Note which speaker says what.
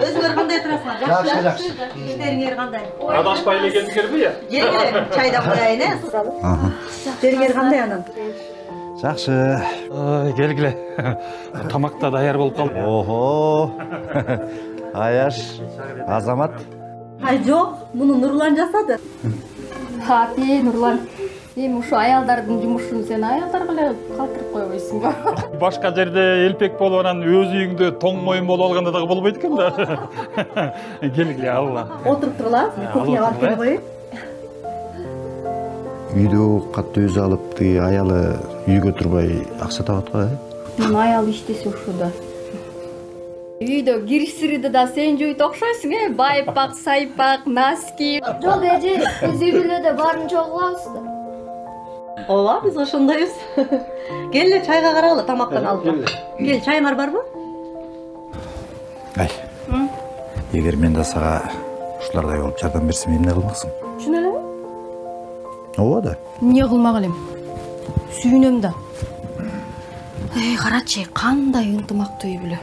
Speaker 1: Өзүңөр кандай турасыңар?
Speaker 2: Жакшы, жакшы.
Speaker 1: Иштериңер кандай?
Speaker 3: Адашпай элегенсиңерби я?
Speaker 1: Келе, чайдан кояйын, Иштериңер кандай анан?
Speaker 2: Жакшы.
Speaker 3: Келгиле. Тамак да даяр болуп калды.
Speaker 2: Охо. Аяш, Азамат.
Speaker 1: Ай, жок, муну Нурлан жасады.
Speaker 4: Хати, Нурлан. Эми ушу аялдардын жумушун сен аялдарга эле калтырып койбойсуңбу?
Speaker 3: Башка жерде элпек болуп анан өз үйүңдө тоң моюн болуп алганда дагы болбойт экен да. Келгиле, алла.
Speaker 1: Отуруп турлар, кухняга алып келип коеюн.
Speaker 2: Үйдө катты өз алып, тиги аялы үйгө турбай акча табат го,
Speaker 4: Мен аял иштесе ушуда. Үйдө кирсириди да сен жуйт окшойсуң, байпак, сайпак, носки.
Speaker 5: Жок, эже, биз үй бүлөдө баарын чогуу кылабыз да.
Speaker 1: Ооба, биз ошондойбуз. Келе, чайга карагыла, тамактан алып. Кел, чайыңар барбы?
Speaker 2: Ай. Эгер мен да сага ушулардай болуп жардам берсем, эмне кылмаксың?
Speaker 4: Чын элеби?
Speaker 2: Ооба да.
Speaker 4: Эмне кылмак элем? Сүйүнөм да. Карачы, кандай ынтымактуу үй бүлө.